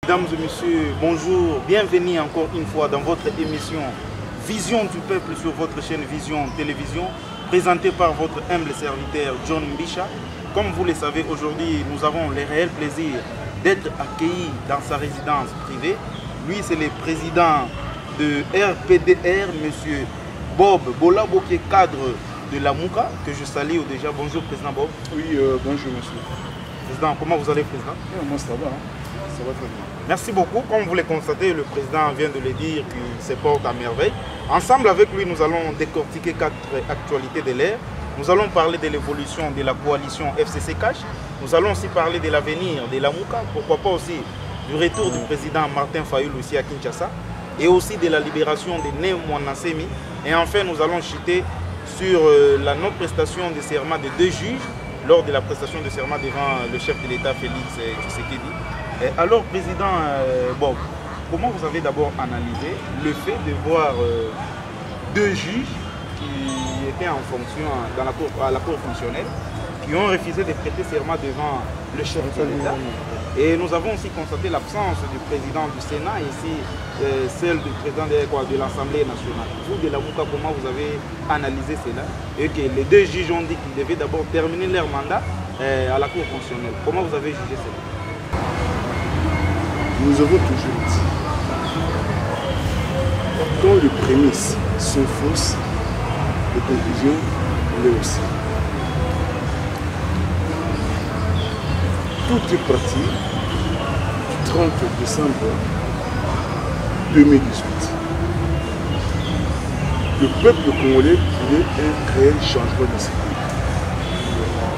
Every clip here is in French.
Mesdames et messieurs, bonjour, bienvenue encore une fois dans votre émission Vision du peuple sur votre chaîne Vision Télévision, présentée par votre humble serviteur John Mbisha. Comme vous le savez, aujourd'hui, nous avons le réel plaisir d'être accueillis dans sa résidence privée. Lui, c'est le président de RPDR, monsieur Bob Bolabo, qui est cadre de la Mouka, que je salue déjà. Bonjour, président Bob. Oui, bonjour, monsieur. Président, comment vous allez, président? Moi, ça va, ça va très bien. Merci beaucoup. Comme vous le constatez, le président vient de le dire qu'il se porte à merveille. Ensemble avec lui, nous allons décortiquer 4 actualités de l'ère. Nous allons parler de l'évolution de la coalition FCC Cash. Nous allons aussi parler de l'avenir de la Mouka. Pourquoi pas aussi du retour du président Martin Fayulu ici à Kinshasa. Et aussi de la libération de Né Mwana Semi. Et enfin, nous allons chuter sur la non-prestation de serment de 2 juges lors de la prestation de serment devant le chef de l'État Félix Tshisekedi. Alors, président Bob, comment vous avez d'abord analysé le fait de voir 2 juges qui étaient en fonction à la cour fonctionnelle, qui ont refusé de prêter serment devant le chef de l'État? Et nous avons aussi constaté l'absence du président du Sénat, ici celle du président de l'Assemblée nationale. Vous, de la Mouka, comment vous avez analysé cela? Et que les 2 juges ont dit qu'ils devaient d'abord terminer leur mandat à la cour fonctionnelle. Comment vous avez jugé cela? Nous avons toujours dit, quand les prémices sont fausses, les conclusions l'est aussi. Tout est parti du 30 décembre 2018. Le peuple congolais voulait un réel changement de ce pays.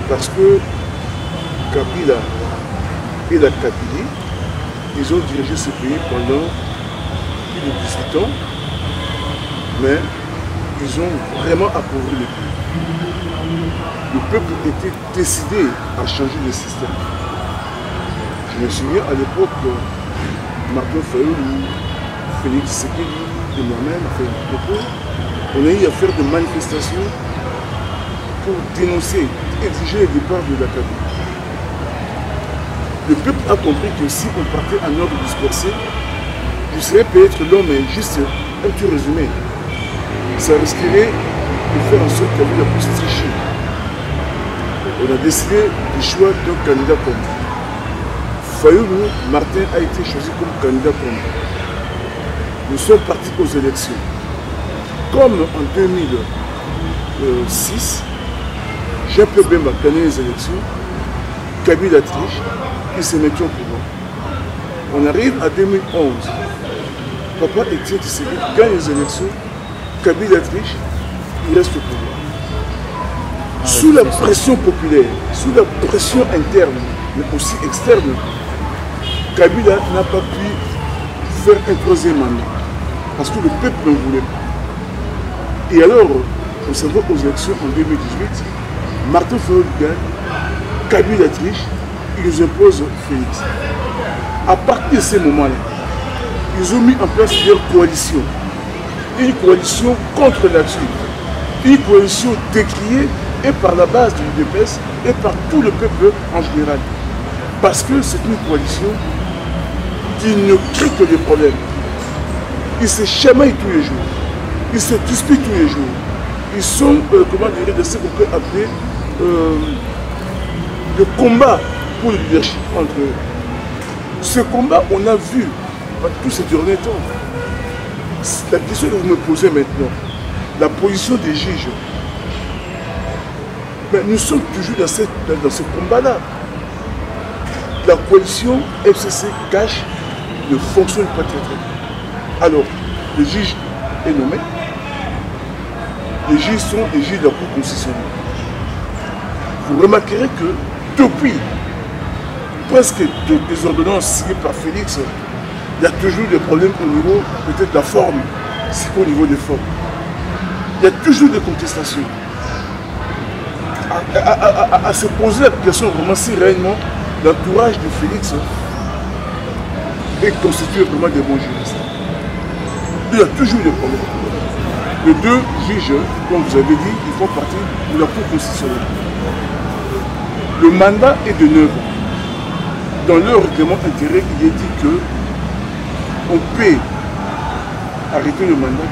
Parce que Kabila et la Kabylie, ils ont dirigé ce pays pendant plus de 18 ans, mais ils ont vraiment appauvri le pays. Le peuple était décidé à changer le système. Je me souviens à l'époque, Martin Fayulu, Félix Tshisekedi et moi-même, on a eu à faire des manifestations pour dénoncer, exiger le départ de la Kabylie. Le peuple a compris que si on partait en ordre dispersé, je serais peut-être long, mais juste un petit résumé. Ça risquerait de faire en sorte qu'il y avait la plus tricher. On a décidé du choix d'un candidat comme Fayulu. Martin a été choisi comme candidat comme nous sommes partis aux élections. Comme en 2006, Jean-Pierre Bemba a gagné les élections, Kabila triche, ils se mettent au pouvoir. On arrive à 2011. Papa Étienne Tshisekedi gagne les élections, Kabila triche, il reste au pouvoir. Sous la pression populaire, sous la pression interne, mais aussi externe, Kabila n'a pas pu faire un 3e mandat. Parce que le peuple ne voulait pas. Et alors, on se voit aux élections en 2018, Martin Fayulu gagne, Kabila triche, ils nous imposent Félix. À partir de ces moments-là, ils ont mis en place leur coalition. Une coalition contre l'action. Une coalition décriée et par la base de l'UDPS et par tout le peuple en général. Parce que c'est une coalition qui ne crée que des problèmes. Ils se chamaillent tous les jours. Ils se disputent tous les jours. Ils sont, comment dire, de ce qu'on peut appeler le combat pour le leadership entre eux. Ce combat, on a vu tous ces derniers temps. La question que vous me posez maintenant, la position des juges, mais nous sommes toujours dans ce combat-là. La coalition FCC Cash ne fonctionne pas très bien. Alors, le juge est nommé. Les juges sont les juges de la Cour constitutionnelle. Vous remarquerez que depuis presque toutes les ordonnances signées par Félix, il y a toujours des problèmes au niveau peut-être de la forme, c'est qu'au niveau des formes. Il y a toujours des contestations. À se poser la question vraiment si réellement l'entourage de Félix est constitué vraiment des bons juristes. Il y a toujours des problèmes. Les 2 juges, comme vous avez dit, ils font partie de la Cour constitutionnelle. Le mandat est de 9 ans. Dans leur règlement intérieur, il est dit que on peut arrêter le mandat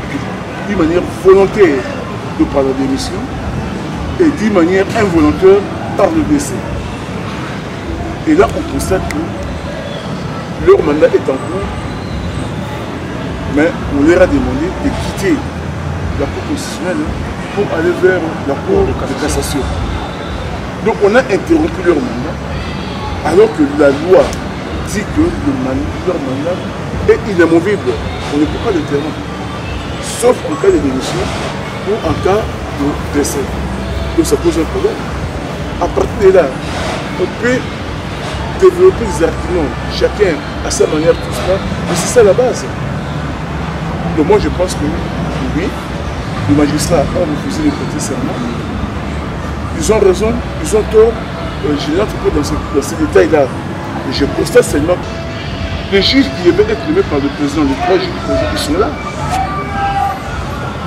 d'une manière volontaire de par la démission et d'une manière involontaire par le décès. Et là, on constate que leur mandat est en cours, mais on leur a demandé de quitter la Cour constitutionnelle pour aller vers la Cour de cassation. Donc on a interrompu leur mandat, alors que la loi dit que leur mandat est inamovible. On ne peut pas l'interrompre, sauf en cas de démission ou en cas de décès. Donc ça pose un problème. À partir de là, on peut développer des arguments, chacun à sa manière, tout ça, mais c'est ça la base. Donc moi je pense que oui, les magistrats ont refusé de prêter serment. Ils ont raison, ils ont tort. Je n'entre pas dans ces détails-là. Mais je constate seulement que les juges qui devaient être nommés par le président, les 3 juges ils sont là.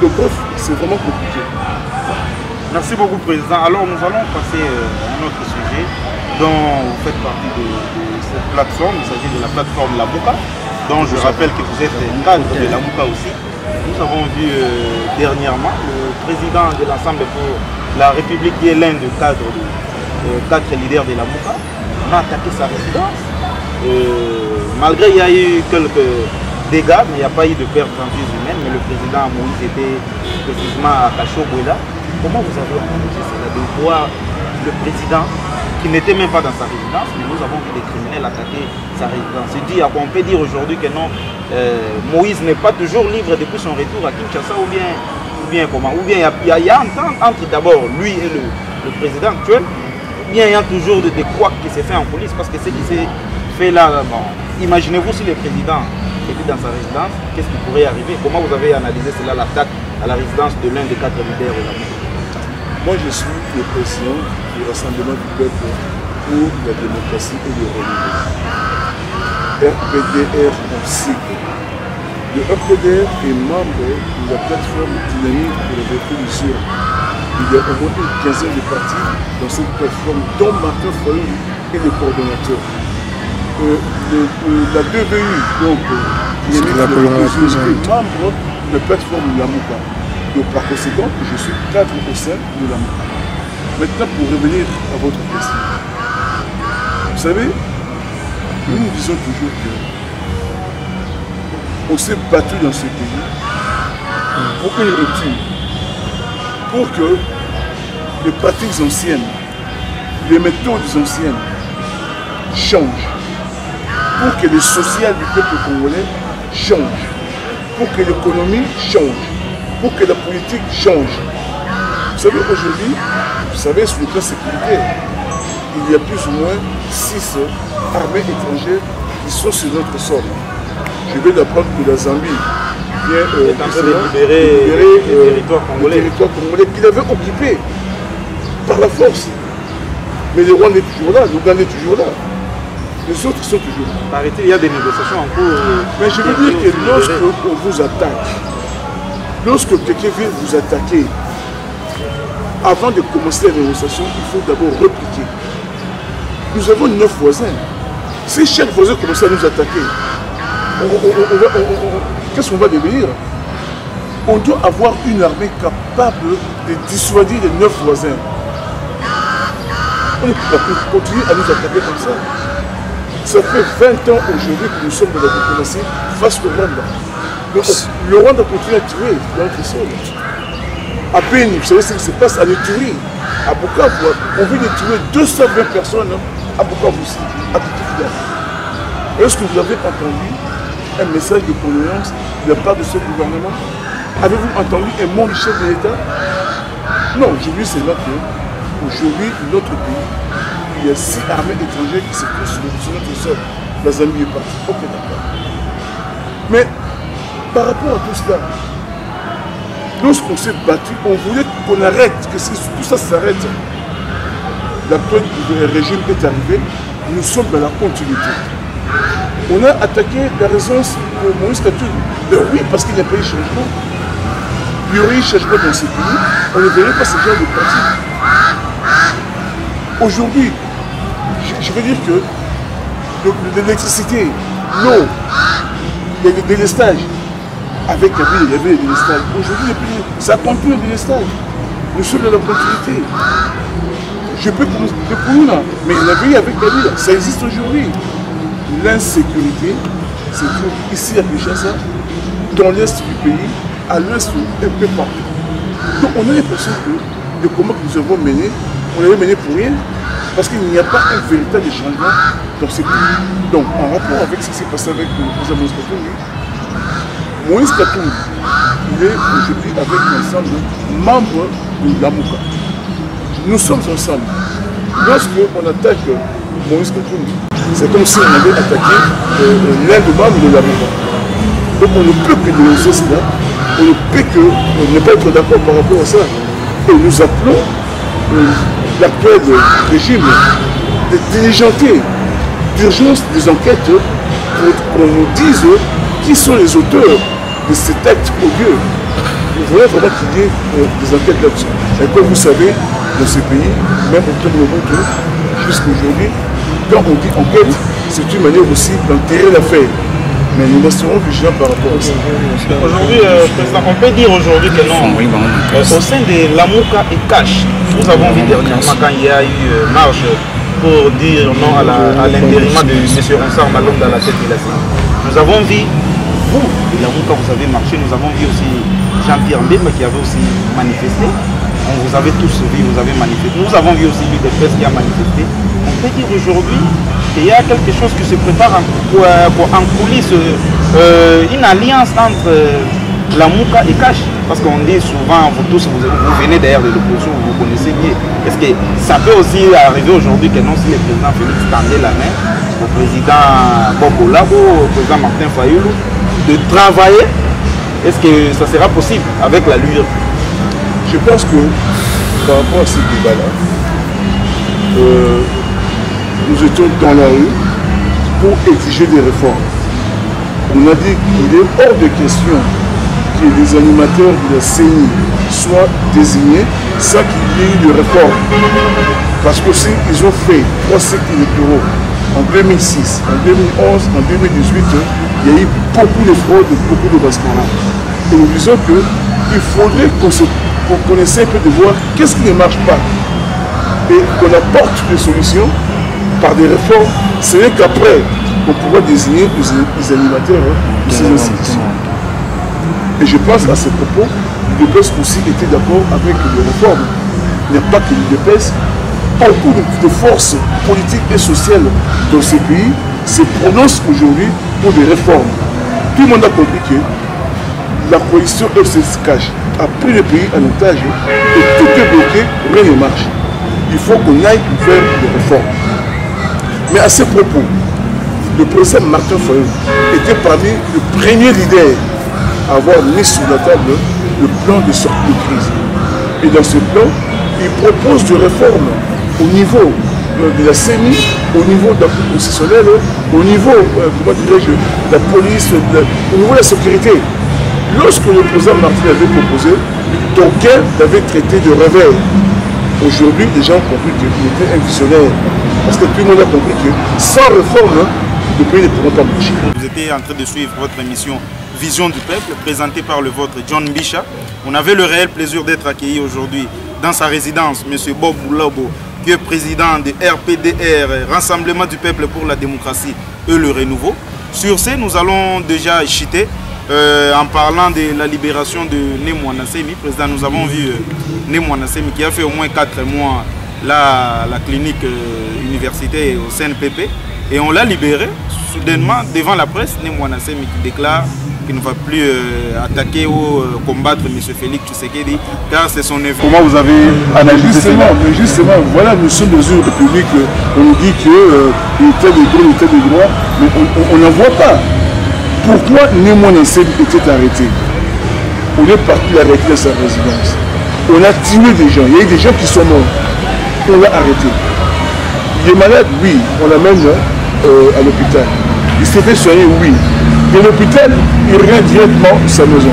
Donc bref, c'est vraiment compliqué. Merci beaucoup, Président. Alors nous allons passer à un autre sujet dont vous faites partie de cette plateforme. Il s'agit de la plateforme Lamuka, dont je rappelle que vous êtes cadre de Lamuka aussi. Nous avons vu dernièrement le président de l'Ensemble pour la République, qui est l'un des cadres leaders de Lamuka, on a attaqué sa résidence. Malgré il y a eu quelques dégâts, mais il n'y a pas eu de perte en vie humaine, mais le président Moïse était précisément à Kachobouela. Comment vous avez entendu cela de voir le président qui n'était même pas dans sa résidence, mais nous avons vu des criminels attaquer sa résidence? On peut dire aujourd'hui que non, Moïse n'est pas toujours libre depuis son retour à Kinshasa, ou bien comment? Ou bien il y a entre d'abord lui et le président actuel, ou bien il y a toujours des couacs qui s'est fait en police, parce que ce qui s'est fait là, bon, imaginez-vous si le président était dans sa résidence, qu'est-ce qui pourrait arriver? Comment vous avez analysé cela, l'attaque à la résidence de l'un des 4 leaders de la République? Moi, je suis le président du Rassemblement du peuple pour la démocratie et le renouveau. RPDR en cycle. Le RPDR est membre de la plateforme dynamique pour la révolution. Il y a au moins une quinzaine de partis dans cette plateforme, dont Martin Fayou est le coordonnateur. La DVU, donc dynamique pour la révolution, est membre de la plateforme Lamuka. Donc par conséquent, je suis cadre au sein de la Lamuka. Maintenant, pour revenir à votre question, vous savez, nous disons toujours qu'on s'est battu dans ce pays pour une rupture, pour que les pratiques anciennes, les méthodes anciennes changent, pour que le social du peuple congolais change, pour que l'économie change, pour que la politique change. Vous savez, aujourd'hui, vous savez, sur le plan sécuritaire, il y a plus ou moins 6 armées étrangères qui sont sur notre sol. Je vais d'apprendre que la Zambie vient est en train de libérer le territoire congolais qu'il avait occupé par la force. Mais le Rwanda est toujours là, l'Ouganda est toujours là. Les autres sont toujours là. Paraît-il, il y a des négociations en cours. Mais je veux dire que lorsqu'on vous attaque, lorsque quelqu'un vient vous attaquer, avant de commencer la négociation, il faut d'abord répliquer. Nous avons 9 voisins. Si chaque voisin commence à nous attaquer, qu'est-ce qu'on va devenir? On doit avoir une armée capable de dissuader les 9 voisins. On ne peut pas continuer à nous attaquer comme ça. Ça fait 20 ans aujourd'hui que nous sommes dans la diplomatie face au Rwanda. Donc, le Rwanda continue à tuer dans notre sol. À Beni, vous savez ce qui se passe à l'Ituri, à Bukavu, on vient de tuer 220 personnes à Bukavu aussi, à Kitikida. Est-ce que vous avez entendu un message de condoléance de la part de ce gouvernement? Avez-vous entendu un mot du chef de l'État? Non, je dis seulement qu'aujourd'hui, notre pays, il y a 6 armées étrangères qui se trouvent sur notre sol. La Zambie est partie. Ok, d'accord. Mais par rapport à tout cela, lorsqu'on s'est battu, on voulait qu'on arrête, que tout ça s'arrête. L'actuel régime est arrivé, nous sommes dans la continuité. On a attaqué la résidence de Moïse Katumbi. Oui, parce qu'il n'y a pas eu de changement. Il y aurait eu changement dans ce pays, on ne verrait pas ce genre de pratique. Aujourd'hui, je veux dire que l'électricité, l'eau, Il y a des délestages. Avec Kabila, il y avait des délestages. Aujourd'hui, ça continue le délestage. Nous sommes dans la continuité. Je peux pour nous là, mais il y avait avec Kabila, ça existe aujourd'hui. L'insécurité, c'est ici à Kinshasa, dans l'est du pays, à l'ouest, un peu partout. Donc on a l'impression que le combat que nous avons mené, on l'avait mené pour rien, parce qu'il n'y a pas un véritable changement dans ces pays. Donc en rapport avec ce qui s'est passé avec le président Moïse Katumbi, il est aujourd'hui avec l'ensemble membre de l'Amouka. Nous sommes ensemble. Lorsqu'on attaque Moïse Katumbi, c'est comme si on avait attaqué l'un des membres de l'Amouka. Donc on ne peut que dénoncer cela, on ne peut que ne pas être d'accord par rapport à ça. Et nous appelons l'actuel régime de diligenter d'urgence des enquêtes pour qu'on nous dise qui sont les auteurs de cet acte odieux. Nous voulons vraiment qu'il y ait des enquêtes là-dessus. Et comme vous savez, dans ce pays, même au temps de Mobutu, jusqu'à aujourd'hui, quand on dit enquête, c'est une manière aussi d'enterrer l'affaire. Mais nous resterons vigilants par rapport à ça. Aujourd'hui, Président, on peut dire aujourd'hui que non. Au sein de l'Amouka et Cash, nous avons vu dernièrement quand il y a eu marche pour dire non à l'intérimat de M. Ronsard Malong dans la tête de la CENI. Nous avons vu, vous, de l'Amouka, vous avez marché, nous avons vu aussi Jean-Pierre Mbemba qui avait aussi manifesté. On vous avez tous suivi, vous avez manifesté. Nous avons vu aussi l'UDPS qui a manifesté. On peut dire aujourd'hui qu'il y a quelque chose qui se prépare en coulisses, une alliance entre l'Amouka et Cash. Parce qu'on dit souvent, vous tous, vous venez d'ailleurs de l'opposition, vous connaissez bien. Est-ce que ça peut aussi arriver aujourd'hui que non, si le président Félix tendait la main au président Bobo Labo, au président Martin Fayoulou, de travailler, est-ce que ça sera possible avec la LUR? Je pense que par rapport à ce débat-là, nous étions dans la rue pour exiger des réformes. On a dit qu'il est hors de question que les animateurs de la CENI soient désignés sans qu'il y ait eu de réforme. Parce que si ils ont fait 3 cycles électoraux en 2006, en 2011, en 2018, il y a eu beaucoup de fraudes, beaucoup de basculements. Et nous disons qu'il faudrait qu'on essaie un peu de voir qu'est-ce qui ne marche pas et qu'on apporte des solutions par des réformes. Ce n'est qu'après qu'on pourra désigner les animateurs de ces institutions. Et je pense à ce propos, l'UDPS aussi était d'accord avec les réformes. Il n'y a pas que l'UDPS, beaucoup de forces politiques et sociales dans ces pays se prononcent aujourd'hui pour des réformes. Tout le monde a compris que la coalition FCC-Cash a pris le pays en otage et tout est bloqué, rien ne marche. Il faut qu'on aille vers des réformes. Mais à ce propos, le président Martin Fayoulou était parmi les premiers leaders à avoir mis sur la table le plan de sortie de crise. Et dans ce plan, il propose des réformes au niveau de la CENI, au niveau de la Cour constitutionnelle, au niveau comment dirais-je, de la police, au niveau de la sécurité. Lorsque le président Martin avait proposé, d'aucuns l'avaient traité de réveil. Aujourd'hui, les gens ont compris qu'il était un visionnaire. Parce que tout le monde a compris que sans réforme, le pays ne pourra pas marcher. Vous étiez en train de suivre votre émission Vision du Peuple, présentée par le vôtre John Bicha. On avait le réel plaisir d'être accueilli aujourd'hui dans sa résidence, M. Bob Lobo, qui est président de RPDR, Rassemblement du Peuple pour la démocratie et le renouveau. Sur ce, nous allons déjà chiter en parlant de la libération de Némouana Semi. Président, nous avons vu Némouana Semi qui a fait au moins 4 mois la clinique universitaire au CNPP et on l'a libéré soudainement devant la presse. Némouana Semi qui déclare qu'il ne va plus attaquer ou combattre M. Félix Tshisekedi car c'est son effet. Comment vous avez analysé cela? Justement, voilà, nous sommes dans une république, on nous dit qu'il était de droit, mais on n'en voit pas. Pourquoi Némouana Semi était arrêté? On est parti l'arrêter à sa résidence. On a tué des gens, il y a eu des gens qui sont morts. On l'a arrêté. Il est malade, oui, on l'amène à l'hôpital. Il s'est fait soigner, oui. Et l'hôpital, il revient directement à sa maison.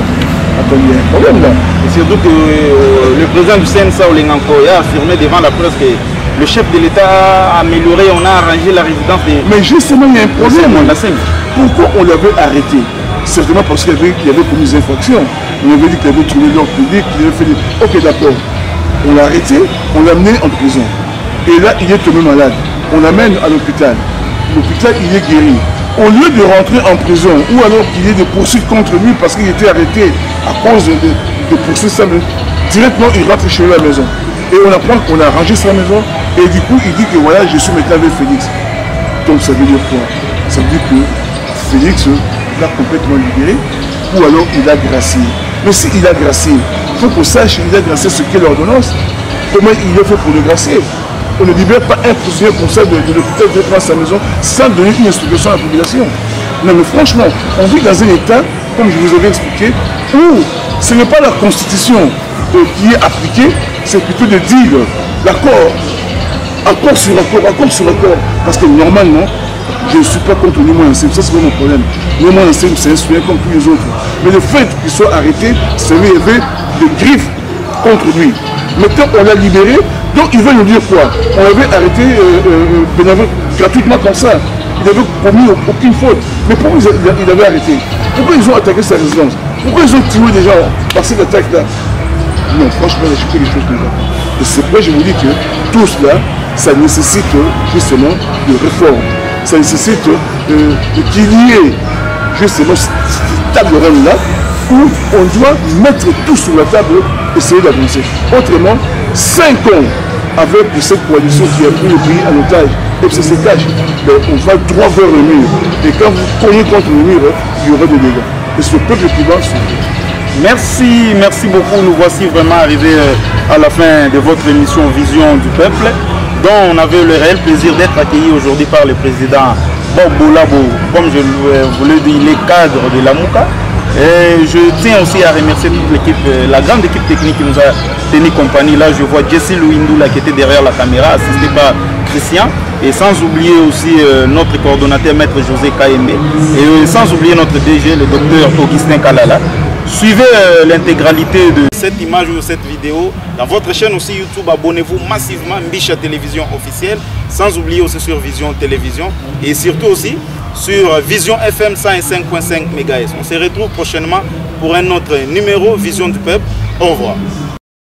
Attends, il y a un problème là. Et surtout que le président du CNSA, Olenganko, a affirmé devant la presse que le chef de l'État a amélioré, on a arrangé la résidence des... Mais justement, il y a un problème. Pourquoi on l'avait arrêté? certainement parce qu'il avait commis des infractions. On avait dit qu'il avait trouvé l'ordre public, qu'il avait fait des... Ok, d'accord. On l'a arrêté, on l'a amené en prison. Et là, il est tombé malade. On l'amène à l'hôpital. L'hôpital, il est guéri. Au lieu de rentrer en prison, ou alors qu'il y ait des poursuites contre lui parce qu'il était arrêté à cause de poursuites, directement, il rentre chez lui à la maison. Et on apprend qu'on a rangé sa maison. Et du coup, il dit que voilà, je suis maintenant avec Félix. Donc ça veut dire quoi? Ça veut dire que Félix l'a complètement libéré, ou alors il a gracié. Mais s'il a gracié, il faut qu'on sache qu'il a gracié ce qu'est l'ordonnance. Comment il a fait pour le gracier? On ne libère pas un prisonnier comme ça de l'hôpital directement à sa maison sans donner une instruction à la population. Non mais franchement, on vit dans un état, comme je vous avais expliqué, où ce n'est pas la constitution qui est appliquée, c'est plutôt des deals, l'accord, accord sur accord, accord sur accord. Parce que normalement, je ne suis pas contre le moyen ça c'est pas mon problème. Le moyen c'est un citoyen comme tous les autres. Mais le fait qu'il soit arrêté, c'est qu'il y avait des griffes contre lui. Maintenant on l'a libéré, donc il veut nous dire quoi? On l'avait arrêté gratuitement comme ça. Il n'avait commis aucune faute. Mais pourquoi il avait arrêté? Pourquoi ils ont attaqué sa résidence? Pourquoi ils ont tué des gens par cette attaque-là? Non, franchement, je fais des choses comme ça. Et c'est pourquoi je vous dis que tout cela, ça nécessite justement de réforme. Ça nécessite qu'il y ait justement cette table ronde-là où on doit mettre tout sur la table et essayer d'avancer. Autrement, 5 ans avec cette coalition qui a pris le pays en otage, FCC cache, on va droit vers le mur. Et quand vous cognez contre le mur, il y aura des dégâts. Et ce peuple qui va sauver. Merci beaucoup. Nous voici vraiment arrivés à la fin de votre émission Vision du Peuple, dont on avait le réel plaisir d'être accueillis aujourd'hui par le président Bob Bolabo, comme je vous l'ai dit, il est cadre de la Mouka. Et je tiens aussi à remercier toute l'équipe, la grande équipe technique qui nous a tenu compagnie. Là, je vois Jessie Louindoula qui était derrière la caméra, assisté par Christian. Et sans oublier aussi notre coordonnateur, Maître José Kaembe. Et sans oublier notre DG, le docteur Augustin Kalala. Suivez l'intégralité de cette image ou cette vidéo dans votre chaîne aussi YouTube. Abonnez-vous massivement, Mbisha Télévision officielle. Sans oublier aussi sur Vision Télévision. Et surtout aussi sur Vision FM 105.5 MHz. On se retrouve prochainement pour un autre numéro Vision du Peuple. Au revoir.